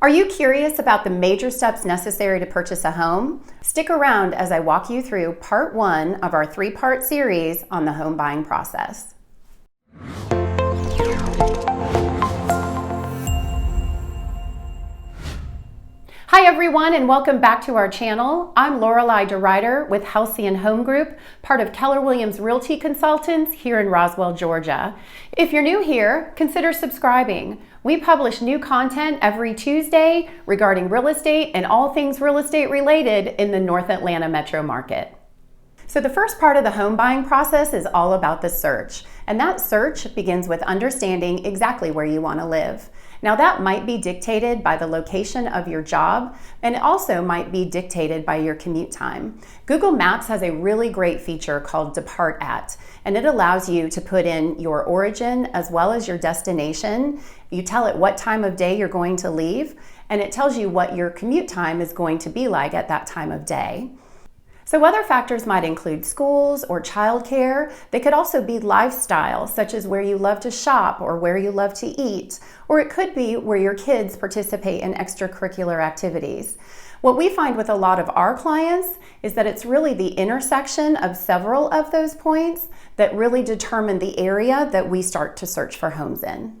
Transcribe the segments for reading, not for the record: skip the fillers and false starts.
Are you curious about the major steps necessary to purchase a home? Stick around as I walk you through part 1 of our 3-part series on the home buying process. Hi everyone, and welcome back to our channel. I'm Lorelei with Halcyon Home Group, part of Keller Williams Realty Consultants here in Roswell, Georgia. If you're new here, consider subscribing. We publish new content every Tuesday regarding real estate and all things real estate related in the North Atlanta metro market. So the first part of the home buying process is all about the search. And that search begins with understanding exactly where you want to live. Now that might be dictated by the location of your job, and it also might be dictated by your commute time. Google Maps has a really great feature called Depart At, and it allows you to put in your origin as well as your destination. You tell it what time of day you're going to leave, and it tells you what your commute time is going to be like at that time of day. So other factors might include schools or childcare. They could also be lifestyle, such as where you love to shop or where you love to eat, or it could be where your kids participate in extracurricular activities. What we find with a lot of our clients is that it's really the intersection of several of those points that really determine the area that we start to search for homes in.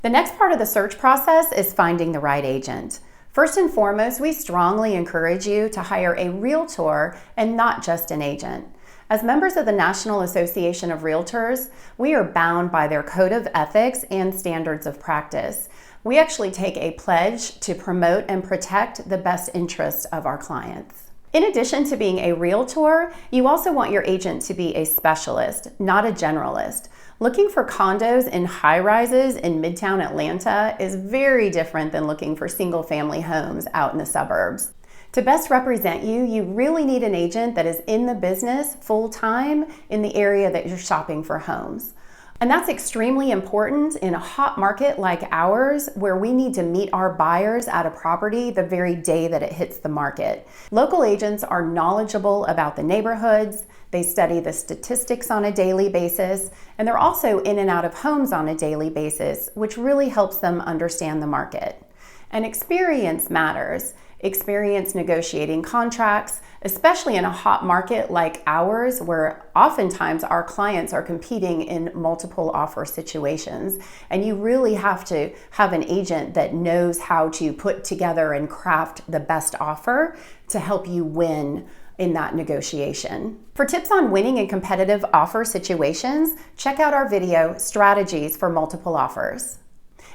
The next part of the search process is finding the right agent. First and foremost, we strongly encourage you to hire a realtor and not just an agent. As members of the National Association of Realtors, we are bound by their code of ethics and standards of practice. We actually take a pledge to promote and protect the best interests of our clients. In addition to being a realtor, you also want your agent to be a specialist, not a generalist. Looking for condos in high-rises in Midtown Atlanta is very different than looking for single-family homes out in the suburbs. To best represent you, you really need an agent that is in the business full-time in the area that you're shopping for homes. And that's extremely important in a hot market like ours, where we need to meet our buyers at a property the very day that it hits the market. Local agents are knowledgeable about the neighborhoods, they study the statistics on a daily basis, and they're also in and out of homes on a daily basis, which really helps them understand the market. And experience matters. Experience negotiating contracts, especially in a hot market like ours, where oftentimes our clients are competing in multiple offer situations. And you really have to have an agent that knows how to put together and craft the best offer to help you win in that negotiation. For tips on winning in competitive offer situations, check out our video, Strategies for Multiple Offers.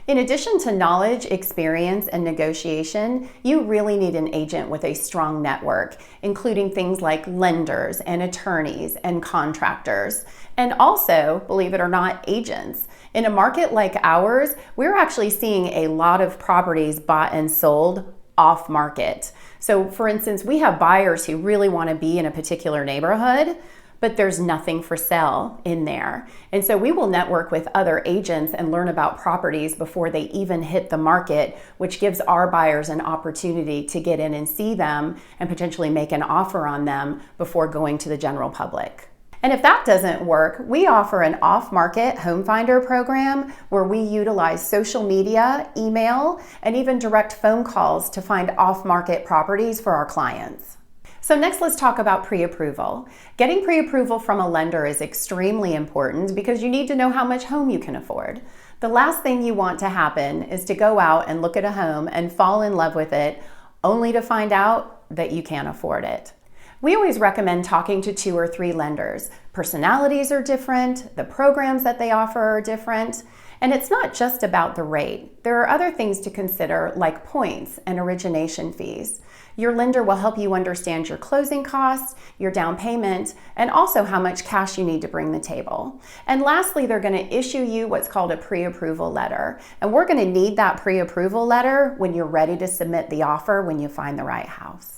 In addition to knowledge, experience, and negotiation, you really need an agent with a strong network, including things like lenders and attorneys and contractors, and also, believe it or not, agents. In a market like ours, we're actually seeing a lot of properties bought and sold off market. So for instance, we have buyers who really want to be in a particular neighborhood, but there's nothing for sale in there. And so we will network with other agents and learn about properties before they even hit the market, which gives our buyers an opportunity to get in and see them and potentially make an offer on them before going to the general public. And if that doesn't work, we offer an off-market home finder program where we utilize social media, email, and even direct phone calls to find off-market properties for our clients. So next, let's talk about pre-approval. Getting pre-approval from a lender is extremely important because you need to know how much home you can afford. The last thing you want to happen is to go out and look at a home and fall in love with it only to find out that you can't afford it. We always recommend talking to 2 or 3 lenders. Personalities are different, the programs that they offer are different, and it's not just about the rate. There are other things to consider like points and origination fees. Your lender will help you understand your closing costs, your down payment, and also how much cash you need to bring to the table. And lastly, they're going to issue you what's called a pre-approval letter. And we're going to need that pre-approval letter when you're ready to submit the offer when you find the right house.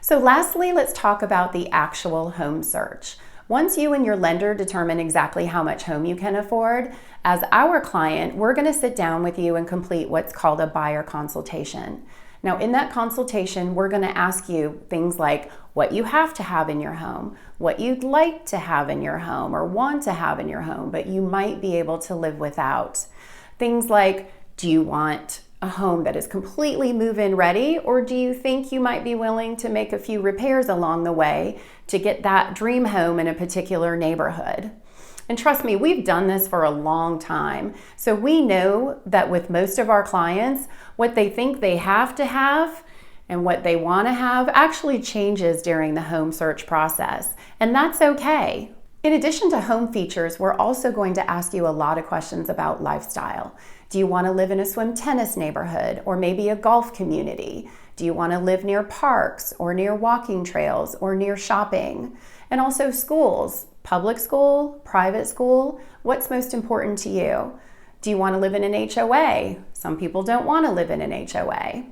So lastly, let's talk about the actual home search. Once you and your lender determine exactly how much home you can afford, as our client, we're going to sit down with you and complete what's called a buyer consultation. Now, in that consultation, we're going to ask you things like what you have to have in your home, what you'd like to have in your home or want to have in your home, but you might be able to live without. Things like, do you want a home that is completely move-in ready, or do you think you might be willing to make a few repairs along the way to get that dream home in a particular neighborhood? And trust me, we've done this for a long time. So we know that with most of our clients, what they think they have to have and what they want to have actually changes during the home search process. And that's okay. In addition to home features, we're also going to ask you a lot of questions about lifestyle. Do you want to live in a swim tennis neighborhood or maybe a golf community? Do you want to live near parks or near walking trails or near shopping? And also schools, public school, private school, what's most important to you? Do you want to live in an HOA? Some people don't want to live in an HOA.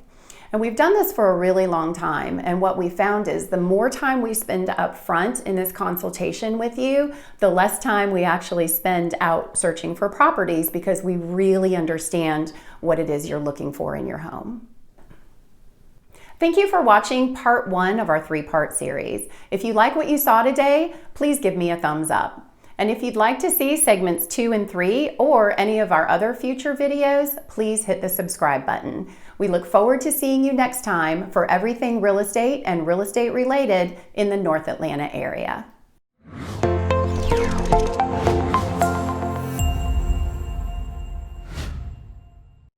And we've done this for a really long time, and what we found is the more time we spend up front in this consultation with you, the less time we actually spend out searching for properties because we really understand what it is you're looking for in your home. Thank you for watching part 1 of our 3-part series. If you like what you saw today, please give me a thumbs up. And if you'd like to see segments 2 and 3 or any of our other future videos, please hit the subscribe button. We look forward to seeing you next time for everything real estate and real estate related in the North Atlanta area.